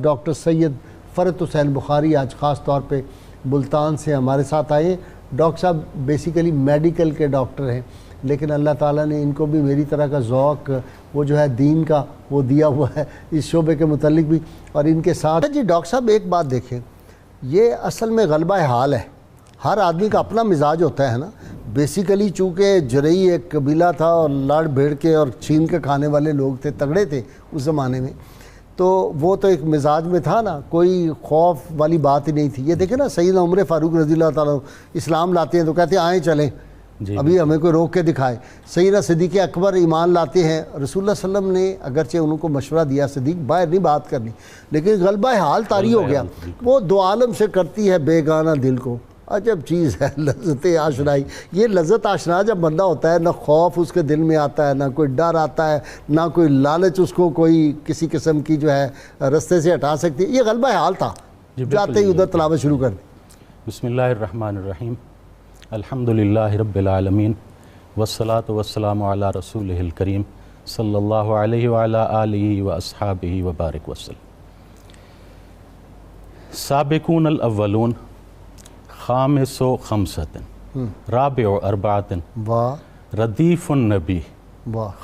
Doctor سید فرت حسین بخاری آج خاص طور پہ ملتان سے ہمارے ساتھ آئے ہیں۔ ڈاکٹر صاحب بیسیکلی میڈیکل کے ڈاکٹر ہیں، لیکن اللہ تعالیٰ نے ان کو بھی میری طرح کا ذوق وہ جو ہے دین کا وہ دیا ہوا ہے اس شعبے کے متعلق بھی، اور ان کے ساتھ جی ڈاکٹر صاحب ایک بات دیکھیں، یہ اصل میں غلبہ حال ہے، ہر آدمی کا اپنا مزاج ہوتا ہے نا۔ بیسیکلی چونکہ جرئی ایک قبیلہ تھا اور لڑ بھیڑ کے اور چھین کے کھانے والے لوگ تھے، تگڑے تھے اس زمانے میں، تو وہ تو ایک مزاج میں تھا نا، کوئی خوف والی بات ہی نہیں تھی۔ یہ دیکھیں نا سیدنا عمر فاروق رضی اللہ تعالیٰ اسلام لاتے ہیں تو کہتے ہیں آئیں چلیں، ابھی ہمیں کوئی روک کے دکھائے۔ سیدنا صدیق اکبر ایمان لاتے ہیں، رسول اللہ صلی اللہ علیہ وسلم نے اگرچہ ان کو مشورہ دیا صدیق باہر نہیں بات کرنی، لیکن غلبہ حال طاری ہو گیا، وہ دو عالم سے کرتی ہے بیگانہ دل کو۔ عجب چیز ہے لذت آشنائی، یہ لذت آشنا جب بندہ ہوتا ہے، نہ خوف اس کے دل میں آتا ہے، نہ کوئی ڈر آتا ہے، نہ کوئی لالچ اس کو کوئی کسی قسم کی جو ہے رستے سے ہٹا سکتی ہے۔ یہ غلبہ حال تھا، جاتے ہی ادھر تلاوت شروع کر دی۔ بسم اللہ الرحمن الرحیم، الحمدللہ رب العالمین، والصلاة والسلام علی رسولہ الکریم صلی اللہ علیہ وعلی آلہ واصحابہ وبارک وسلم۔ سابقون الاولون خامس و خمسۃ رابع و اربعۃ ردیف النبی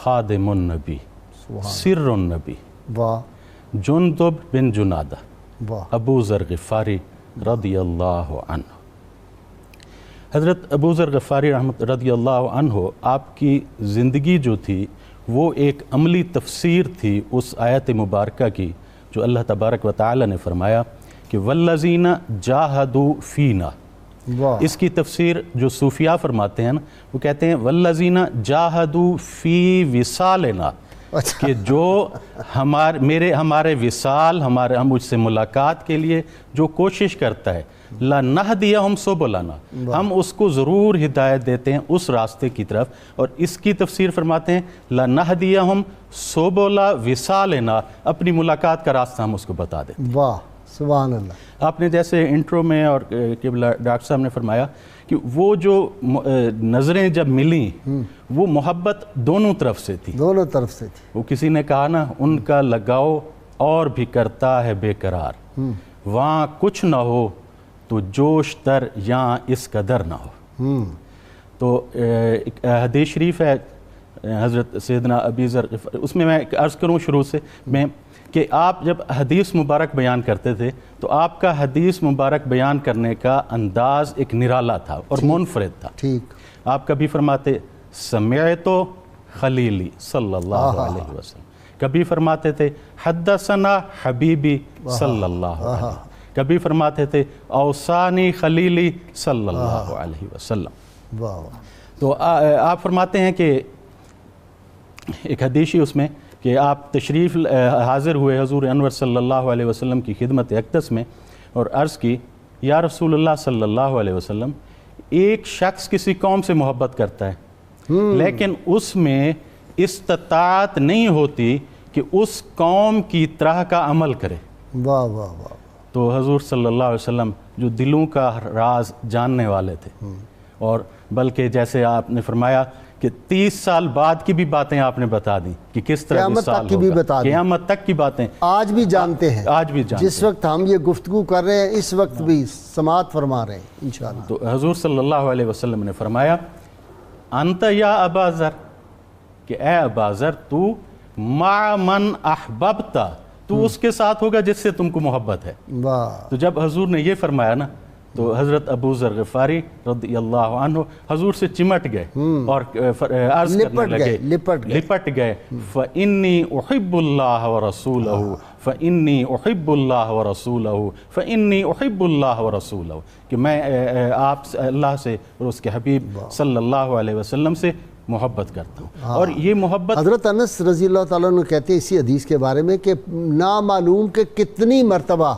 خادم النبی سر النبی جندب بن جنادہ ابو ذر غفاری رضی اللہ عنہ۔ حضرت ابو ذر غفاری رضی اللہ عنہ، آپ کی زندگی جو تھی وہ ایک عملی تفسیر تھی اس آیت مبارکہ کی جو اللہ تبارک و تعالی نے فرمایا کہ والذین جاہدوا فینا۔ اس کی تفسیر جو صوفیاء فرماتے ہیں وہ کہتے ہیں والذین جاہدوا فی وصالنا، کہ جو ہمارے وصال، ہم مجھ سے ملاقات کے لیے جو کوشش کرتا ہے، لَنَهْدِيَهُمْ سُبُلَنَا، ہم اس کو ضرور ہدایت دیتے ہیں اس راستے کی طرف۔ اور اس کی تفسیر فرماتے ہیں لَنَهْدِيَهُمْ سُبُلَ وِصَالِنَا، اپنی ملاقات کا راستہ ہم اس کو بتا دیتے ہیں۔ واہ سبحان اللہ۔ آپ نے جیسے انٹرو میں اور قبلہ ڈاکٹر صاحب نے فرمایا کہ وہ جو نظریں جب ملیں وہ محبت دونوں طرف سے تھی، دونوں طرف سے تھی۔ وہ کسی نے کہا نا ان کا لگاؤ اور بھی کرتا ہے بے قرار، وہاں کچھ نہ ہو تو جوش تر یہاں اس قدر نہ ہو۔ تو حدیث شریف ہے حضرت سیدنا ابی ذر، اس میں عرض کروں شروع سے میں کہ آپ جب حدیث مبارک بیان کرتے تھے تو آپ کا حدیث مبارک بیان کرنے کا انداز ایک نرالا تھا اور منفرد تھا۔ ٹھیک، آپ کبھی فرماتے سمعت خلیلی صلی اللہ علیہ وسلم، کبھی فرماتے تھے حدثنا حبیبی صلی اللہ علیہ وسلم، کبھی فرماتے تھے اوصانی خلیلی صلی اللہ علیہ وسلم۔ واہ۔ تو آپ فرماتے ہیں کہ ایک حدیث اس میں کہ آپ تشریف حاضر ہوئے حضور انور صلی اللہ علیہ وسلم کی خدمت اقدس میں اور عرض کی یا رسول اللہ صلی اللہ علیہ وسلم، ایک شخص کسی قوم سے محبت کرتا ہے لیکن اس میں استطاعت نہیں ہوتی کہ اس قوم کی طرح کا عمل کرے۔ واہ واہ واہ۔ تو حضور صلی اللہ علیہ وسلم جو دلوں کا راز جاننے والے تھے، اور بلکہ جیسے آپ نے فرمایا کہ 30 سال بعد کی بھی باتیں آپ نے بتا دیں کہ کس طرح قیامت تک کی بھی بتا دیں، قیامت تک کی باتیں آج بھی جانتے ہیں، آج بھی جانتے ہیں، جس وقت ہم یہ گفتگو کر رہے ہیں اس وقت بھی سماعت فرما رہے ہیں انشاءاللہ۔ تو حضور صلی اللہ علیہ وسلم نے فرمایا انت یا ابا ذر، کہ اے ابا ذر تو مع من احببت، تو اس کے ساتھ ہوگا جس سے تم کو محبت ہے۔ واہ۔ تو جب حضور نے یہ فرمایا نا تو حضرت ابو ذر غفاری رضی اللہ عنہ حضور سے چمٹ گئے اور عرض کرنے لگے، لپٹ گئے فَإِنِّي أُحِبُّ اللَّهَ وَرَسُولَهُ فَإِنِّي أُحِبُّ اللَّهَ وَرَسُولَهُ فَإِنِّي أُحِبُّ اللَّهَ وَرَسُولَهُ، کہ میں آپ اللہ سے اور اس کے حبیب صلی اللہ علیہ وسلم سے محبت کرتا ہوں۔ اور یہ محبت حضرت انس رضی اللہ تعالیٰ عنہ کہتے ہیں اسی حدیث کے بارے میں کہ نامعلوم کہ کتنی مرتبہ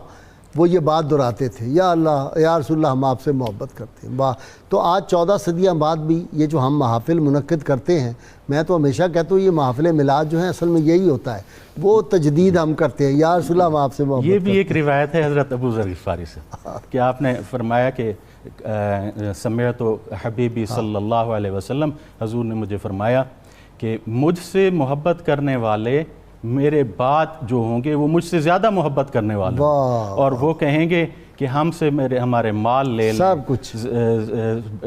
وہ یہ بات دہراتے تھے، یا اللہ یا رسول اللہ ہم آپ سے محبت کرتے ہیں۔ واہ۔ تو آج 14 صدیاں بعد بھی یہ جو ہم محافل منعقد کرتے ہیں، میں تو ہمیشہ کہتا ہوں یہ محافل میلاد جو ہیں اصل میں یہی ہوتا ہے، وہ تجدید ہم کرتے ہیں، یا رسول اللہ ہم آپ سے محبت کرتے ہیں۔ یہ بھی ایک روایت ہے حضرت ابو ذر غفاری سے کہ آپ نے فرمایا کہ سمعت حبیبی صلی اللہ علیہ وسلم، حضور نے مجھے فرمایا کہ مجھ سے محبت کرنے والے میرے بعد جو ہوں گے وہ مجھ سے زیادہ محبت کرنے والے ہیں، اور وہ کہیں گے کہ ہم سے ہمارے مال لے لیں، سب کچھ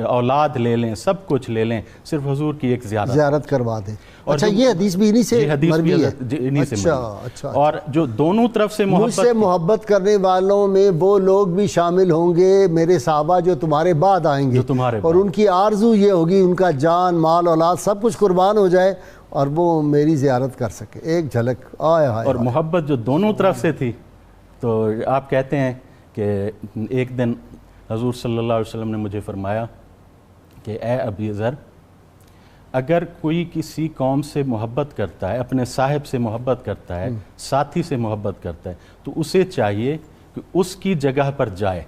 اولاد لے لیں، سب کچھ لے لیں، صرف حضور کی ایک زیارت کروا دیں۔ اچھا یہ حدیث بھی انہی سے مروی ہے؟ اچھا، اور جو دونوں طرف سے مجھ سے محبت کرنے والوں میں وہ لوگ بھی شامل ہوں گے میرے صحابہ جو تمہارے بعد آئیں گے، اور ان کی آرزو یہ ہوگی ان کا جان مال اولاد سب کچھ قربان ہو جائے اور وہ میری زیارت کر سکے۔ ایک جھلک آئے ہائے۔ اور محبت جو دونوں طرف سے تھی، تو آپ کہتے ہیں کہ ایک دن حضور صلی اللہ علیہ وسلم نے مجھے فرمایا کہ اے ابی ذر، اگر کوئی کسی قوم سے محبت کرتا ہے، اپنے صاحب سے محبت کرتا ہے، ساتھی سے محبت کرتا ہے، تو اسے چاہیے کہ اس کی جگہ پر جائے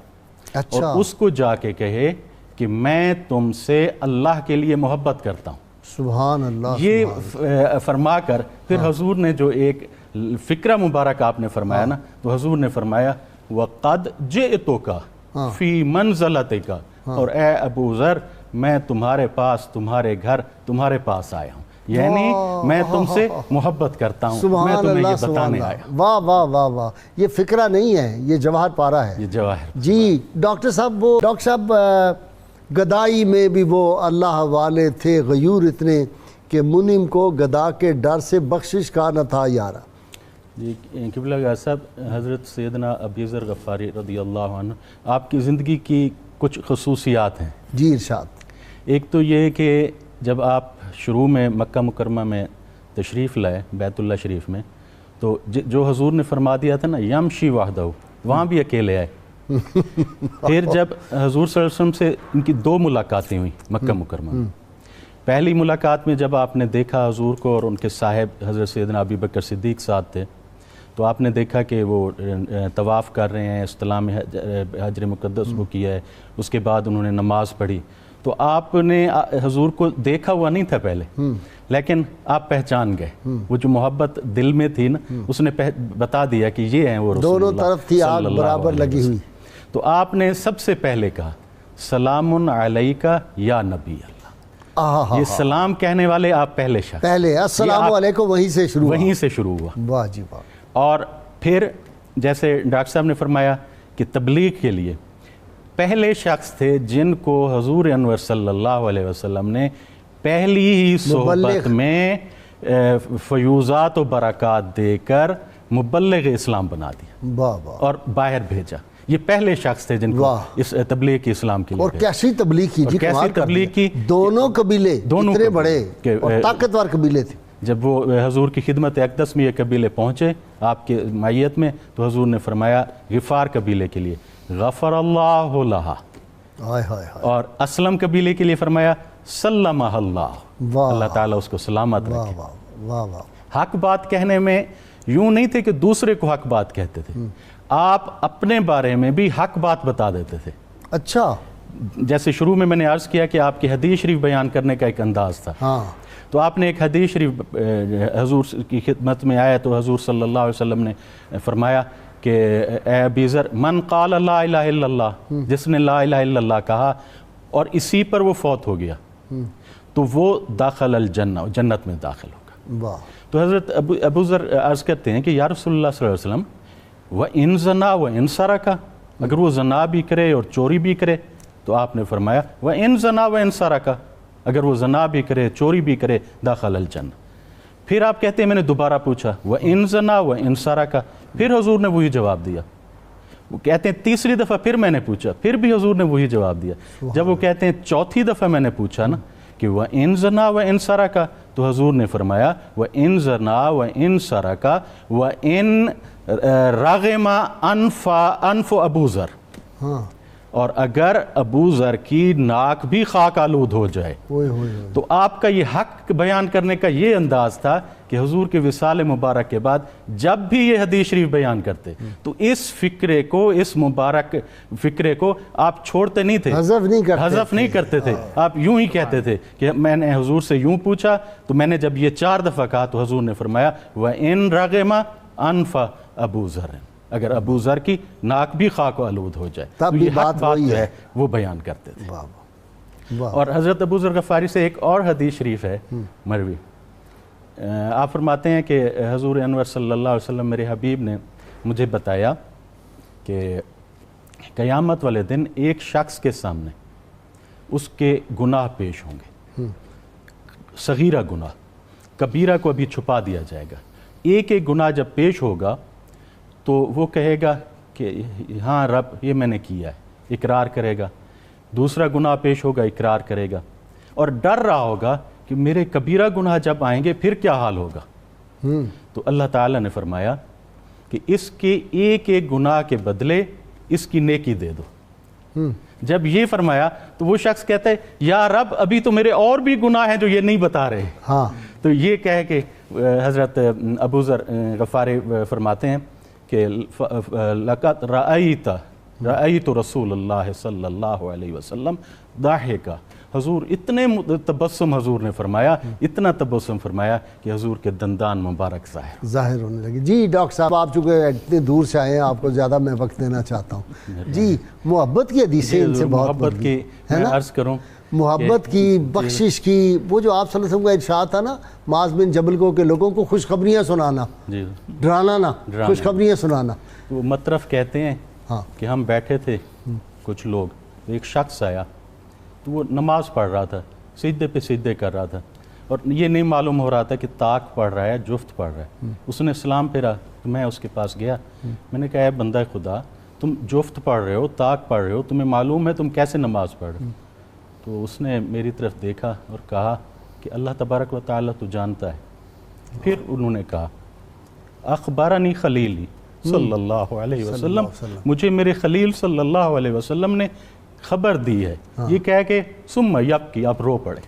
اور اس کو جا کے کہے کہ میں تم سے اللہ کے لیے محبت کرتا ہوں۔ سبحان اللہ۔ یہ فرما کر پھر حضور نے جو ایک فکرہ مبارک آپ نے فرمایا نا، تو حضور نے فرمایا وَقَدْ جِئْتُكَ فِي مَنْزَلَتِكَ، اور اے ابو ذر میں تمہارے پاس، تمہارے گھر، تمہارے پاس آیا ہوں، یعنی میں تم سے محبت کرتا ہوں، میں تمہیں یہ بتانے آیا۔ واہ واہ واہ واہ، یہ فکرہ نہیں ہے، یہ جواہر پارہ ہے۔ یہ جواہر جی ڈاکٹر صاحب گدائی میں بھی وہ اللہ والے تھے غیور اتنے کہ منعم کو گدا کے ڈر سے بخشش کا نہ تھا یارا۔ جی قبلہ گاہ صاحب، حضرت سیدنا ابی ذر غفاری رضی اللہ عنہ، آپ کی زندگی کی کچھ خصوصیات ہیں۔ جی ارشاد۔ ایک تو یہ کہ جب آپ شروع میں مکہ مکرمہ میں تشریف لائے، بیت اللہ شریف میں، تو جو حضور نے فرما دیا تھا نا یمشی وحدہ، وہاں بھی اکیلے آئے۔ پھر جب حضور صلی اللہ علیہ وسلم سے ان کی 2 ملاقاتیں ہوئیں مکہ مکرمہ میں۔ پہلی ملاقات میں جب آپ نے دیکھا حضور کو اور ان کے صاحب حضرت سیدنا ابی بکر صدیق ساتھ تھے، تو آپ نے دیکھا کہ وہ طواف کر رہے ہیں، استلام حجر مقدس کو کیا ہے، اس کے بعد انہوں نے نماز پڑھی، تو آپ نے حضور کو دیکھا ہوا نہیں تھا پہلے، لیکن آپ پہچان گئے، وہ جو محبت دل میں تھی نا اس نے بتا دیا کہ یہ ہیں وہ رسول اللہ، دونوں طرف تھی آگ برابر لگی ہوئی۔ تو آپ نے سب سے پہلے کہا سلام علیکہ یا نبی اللہ، یہ سلام کہنے والے آپ پہلے شخص، پہلے السلام علیکم وہیں سے شروع ہوا۔ واہ جی واہ۔ اور پھر جیسے ڈاکٹر صاحب نے فرمایا کہ تبلیغ کے لیے پہلے شخص تھے جن کو حضور انور صلی اللہ علیہ وسلم نے پہلی ہی صحبت میں فیوزات و برکات دے کر مبلغ اسلام بنا دیا اور باہر بھیجا۔ یہ پہلے شخص تھے جن کو اس تبلیغ کی اسلام کے لیے، اور کیسی تبلیغ کی جی، کیسی تبلیغ کی، دونوں قبیلے اتنے بڑے اور طاقتور قبیلے تھے۔ جب وہ حضور کی خدمت اقدس میں یہ قبیلے پہنچے آپ کے معیت میں، تو حضور نے فرمایا غفار قبیلے کے لیے غفر اللہ لہا، اور اسلم قبیلے کے لیے فرمایا سلمہ اللہ، اللہ تعالیٰ اس کو سلامت رکھے۔ حق بات کہنے میں یوں نہیں تھے کہ دوسرے کو حق بات کہتے تھے، آپ اپنے بارے میں بھی حق بات بتا دیتے تھے۔ اچھا، جیسے شروع میں نے عرض کیا کہ آپ کی حدیث شریف بیان کرنے کا ایک انداز تھا، تو آپ نے ایک حدیث شریف حضور کی خدمت میں آیا تو حضور صلی اللہ علیہ وسلم نے فرمایا کہ اے ابی ذر من قال لا الہ الا اللہ، جس نے لا الہ الا اللہ کہا اور اسی پر وہ فوت ہو گیا تو وہ داخل الجنہ، جنت میں داخل ہوگا۔ تو حضرت ابو ذر عرض کرتے ہیں کہ یا رسول اللہ صلی اللہ علیہ وسلم وَإِن زَنَا وَإِن سَرَقَ، اگر وہ زنا بھی کرے اور چوری بھی کرے، تو آپ نے فرمایا وَإِن زَنَا وَإِن سَرَقَ، اگر وہ زنا بھی کرے چوری بھی کرے داخل الجنہ۔ پھر آپ کہتے ہیں میں نے دوبارہ پوچھا وَإِن زَنَا وَإِن سَرَقَ، پھر حضور نے وہی جواب دیا۔ وہ کہتے ہیں تیسری دفعہ پھر میں نے پوچھا، پھر بھی حضور نے وہی جواب دیا۔ جب وہ کہتے ہیں چوتھی دفعہ میں نے پوچھا نا کہ وَإِن زَنَا وَإِن سَرَقَ، تو حضور نے فرمایا وَإِن زَنَا وَإِن سَرَقَ وَإِن رَغِمَ أَنْفُ أَبُو ذَر، اور اگر ابو ذر کی ناک بھی خاک آلود ہو جائے۔ تو آپ کا یہ حق بیان کرنے کا یہ انداز تھا کہ حضور کے وصال مبارک کے بعد جب بھی یہ حدیث شریف بیان کرتے تو اس فکرے کو، اس مبارک فکرے کو آپ چھوڑتے نہیں تھے، حذف نہیں کرتے تھے، آپ یوں ہی کہتے تھے کہ میں نے حضور سے یوں پوچھا تو میں نے جب یہ 4 دفعہ کہا تو حضور نے فرمایا وَإِن رَغِمَ أَنْفَ أَبُو ذَرٍ، اگر ابو ذر کی ناک بھی خاک و آلود ہو جائے، تب یہ بات جو ہے وہ بیان کرتے تھے۔ اور حضرت ابو ذر غفاری سے ایک اور حدیث شریف ہے مروی، آپ فرماتے ہیں کہ حضور انور صلی اللہ علیہ وسلم میرے حبیب نے مجھے بتایا کہ قیامت والے دن ایک شخص کے سامنے اس کے گناہ پیش ہوں گے، صغیرہ گناہ، کبیرہ کو ابھی چھپا دیا جائے گا۔ ایک ایک گناہ جب پیش ہوگا تو وہ کہے گا کہ ہاں رب یہ میں نے کیا ہے، اقرار کرے گا۔ دوسرا گناہ پیش ہوگا، اقرار کرے گا، اور ڈر رہا ہوگا کہ میرے کبیرہ گناہ جب آئیں گے پھر کیا حال ہوگا۔ تو اللہ تعالیٰ نے فرمایا کہ اس کے ایک ایک گناہ کے بدلے اس کی نیکی دے دو۔ جب یہ فرمایا تو وہ شخص کہتا ہے یا رب ابھی تو میرے اور بھی گناہ ہیں جو یہ نہیں بتا رہے۔ تو یہ کہہ کہ حضرت ابو ذر غفاری فرماتے ہیں کہ لقد رأیت رسول اللہ صلی اللہ علیہ وسلم ضاحکا، حضور اتنے تبسم حضور نے فرمایا، اتنا تبسم فرمایا کہ حضور کے دندان مبارک ظاہر ہونے لگے۔ جی ڈاکٹر صاحب، آپ چونکہ اتنے دور سے آئے ہیں، آپ کو زیادہ میں وقت دینا چاہتا ہوں۔ جی محبت کی حدیثیں ان سے بہت محبت کی میں عرض کروں، محبت کی، بخشش کی، وہ جو آپ صلی اللہ علیہ وسلم کا ارشاد تھا نا معاذ بن جبل کو کہ لوگوں کو خوشخبریاں سنانا، ڈرانا نہ، خوشخبریاں سنانا۔ وہ مطرف کہتے ہیں کہ ہم بیٹھے تھے کچھ لوگ، ایک شخص آیا تو وہ نماز پڑھ رہا تھا، سجدے پہ سجدے کر رہا تھا، اور یہ نہیں معلوم ہو رہا تھا کہ طاق پڑھ رہا ہے جفت پڑھ رہا ہے۔ اس نے سلام پھیرا تو میں اس کے پاس گیا، میں نے کہا اے بندہ خدا، تم جفت پڑھ رہے ہو، طاق پڑھ رہے ہو، تمہیں معلوم ہے تم کیسے نماز پڑھ رہے ہو؟ تو اس نے میری طرف دیکھا اور کہا کہ اللہ تبارک و تعالیٰ تو جانتا ہے۔ پھر انہوں نے کہا اخبرنی خلیلی صلی اللہ علیہ وسلم، مجھے میرے خلیل صلی اللہ علیہ وسلم نے خبر دی ہے، یہ کہہ کہ ثم یبکی، آپ رو پڑے۔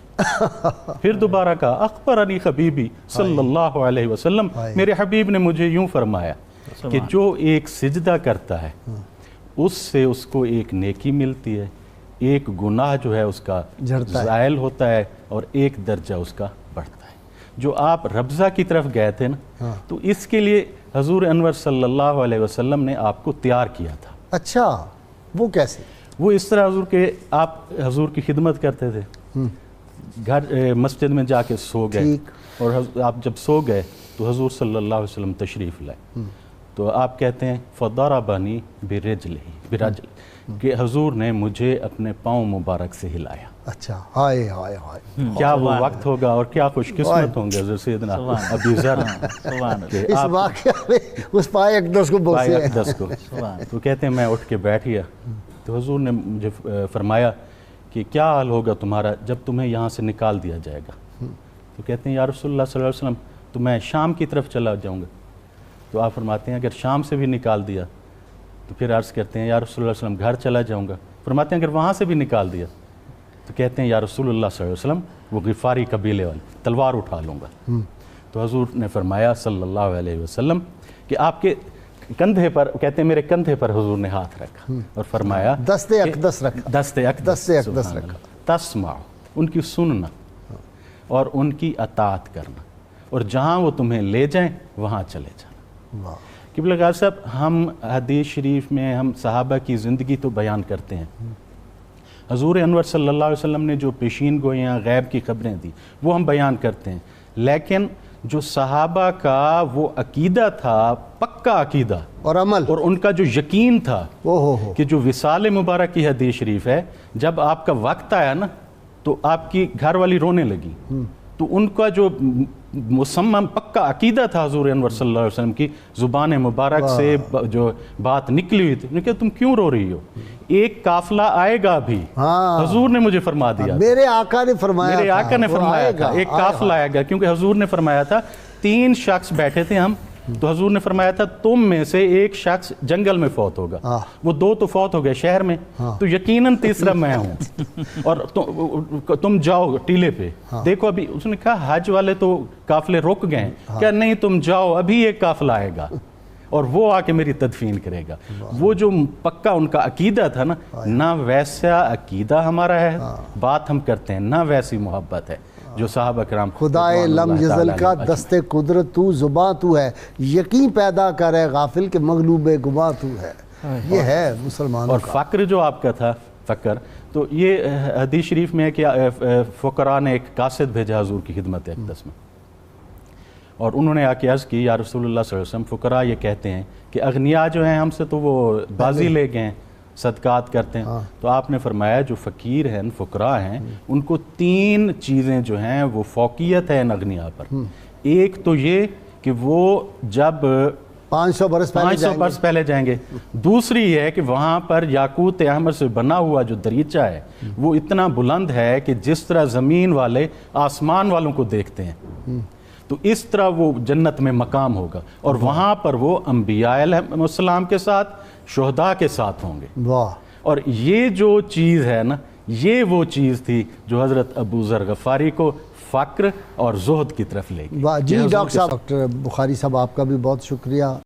پھر دوبارہ کہا اخبرنی حبیبی صلی اللہ علیہ وسلم، میرے حبیب نے مجھے یوں فرمایا کہ جو ایک سجدہ کرتا ہے اس سے اس کو ایک نیکی ملتی ہے، ایک گناہ جو ہے اس کا زائل ہوتا ہے، اور ایک درجہ اس کا بڑھتا ہے۔ جو آپ ربضہ کی طرف گئے تھے نا، تو اس کے لیے حضور انور صلی اللہ علیہ وسلم نے آپ کو تیار کیا تھا۔ اچھا، وہ کیسے؟ وہ اس طرح حضور کے آپ حضور کی خدمت کرتے تھے، گھر مسجد میں جا کے سو گئے، اور آپ جب سو گئے تو حضور صلی اللہ علیہ وسلم تشریف لائے، تو آپ کہتے ہیں فضربنی برجلہ، کہ حضور نے مجھے اپنے پاؤں مبارک سے ہلایا۔ اچھا، ہائے ہائے ہائے، کیا وہ وقت ہوگا اور کیا خوش قسمت ہوں گے حضرت سیدنا ابی ذر اس واقعہ میں اس پائے اقدس کو بوسے ہیں۔ تو کہتے ہیں میں اٹھ کے بیٹھ گیا، تو حضور نے مجھے فرمایا کہ کیا حال ہوگا تمہارا جب تمہیں یہاں سے نکال دیا جائے گا؟ تو کہتے ہیں یا رسول اللہ صلی اللہ علیہ وسلم، تو میں شام کی طرف چلا جاؤں گا۔ تو آپ فرماتے ہیں اگر شام سے بھی نکال دیا تو پھر عرض کرتے ہیں یا رسول اللہ صلی اللہ علیہ وسلم گھر چلا جاؤں گا۔ فرماتے ہیں اگر وہاں سے بھی نکال دیا تو کہتے ہیں یا رسول اللہ صلی اللہ علیہ وسلم وہ غفاری قبیلے والے، تلوار اٹھا لوں گا۔ تو حضور نے فرمایا صلی اللہ علیہ وسلم کہ آپ کے کندھے پر، کہتے ہیں میرے کندھے پر حضور نے ہاتھ رکھا اور فرمایا دست اقدس رکھا، دست اقدس رکھا، تسمع، ان کی سننا اور ان کی اطاعت کرنا، اور جہاں وہ تمہیں لے جائیں وہاں چلے جانا۔ قبلہ غالب صاحب، ہم حدیث شریف میں ہم صحابہ کی زندگی تو بیان کرتے ہیں، حضور انور صلی اللہ علیہ وسلم نے جو پیشین گوئیاں غیب کی خبریں دی وہ ہم بیان کرتے ہیں، لیکن جو صحابہ کا وہ عقیدہ تھا، پکا عقیدہ اور عمل، اور ان کا جو یقین تھا کہ جو وصال مبارک کی حدیث شریف ہے، جب آپ کا وقت آیا نا تو آپ کی گھر والی رونے لگی، تو ان کا جو مصمم پکا عقیدہ تھا حضور انور صلی اللہ علیہ وسلم کی زبان مبارک سے جو بات نکلی ہوئی تھی کہ تم کیوں رو رہی ہو، ایک قافلہ آئے گا بھی، حضور نے مجھے فرما دیا، میرے آقا نے فرمایا، میرے آقا نے فرمایا تھا ایک قافلہ آئے گا، کیونکہ حضور نے فرمایا تھا 3 شخص بیٹھے تھے ہم، تو حضور نے فرمایا تھا تم میں سے ایک شخص جنگل میں فوت ہوگا، وہ 2 تو فوت ہو گئے شہر میں، تو یقیناً تیسرا میں ہوں، اور تم جاؤ ٹیلے پہ دیکھو، ابھی اس نے کہا حج والے تو قافلے رک گئے ہیں، کیا نہیں تم جاؤ ابھی ایک قافلہ آئے گا اور وہ آ کے میری تدفین کرے گا۔ وہ جو پکا ان کا عقیدہ تھا نا، نہ ویسا عقیدہ ہمارا ہے، بات ہم کرتے ہیں، نہ ویسی محبت ہے جو صحابہ کرام۔ خدائے لم یزل کا دست قدرت تو، زباں تو ہے، یقین پیدا کرے غافل کے مغلوب گواہ تو ہے، یہ ہے مسلمانوں اور فقر جو آپ کا تھا، فقر، تو یہ حدیث شریف میں ہے کہ فقراء نے ایک قاصد بھیجا حضور کی خدمت اقدس میں، اور انہوں نے آکے عرض کی یا رسول اللہ صلی اللہ علیہ وسلم فقراء یہ کہتے ہیں کہ اغنیاء جو ہیں ہم سے تو وہ بازی لے گئے ہیں صدقات کرتے ہیں. تو آپ نے فرمایا جو فقیر ہیں فقراء ہیں ان کو 3 چیزیں جو ہیں وہ فوقیت ہے ان اغنیاء پر. ایک تو یہ کہ وہ جب 500 برس پہلے جائیں گے. دوسری ہے کہ وہاں پر یاقوت احمر سے بنا ہوا جو دریچہ ہے وہ اتنا بلند ہے کہ جس طرح زمین والے آسمان والوں کو دیکھتے ہیں تو اس طرح وہ جنت میں مقام ہوگا اور وہاں پر وہ انبیاء علیہ السلام کے ساتھ شہداء کے ساتھ ہوں گے. اور یہ جو چیز ہے نا یہ وہ چیز تھی جو حضرت ابو ذر غفاری کو فقر اور زہد کی طرف لے گئی. جی ڈاکٹر صاحب، ڈاکٹر بخاری صاحب آپ کا بھی بہت شکریہ.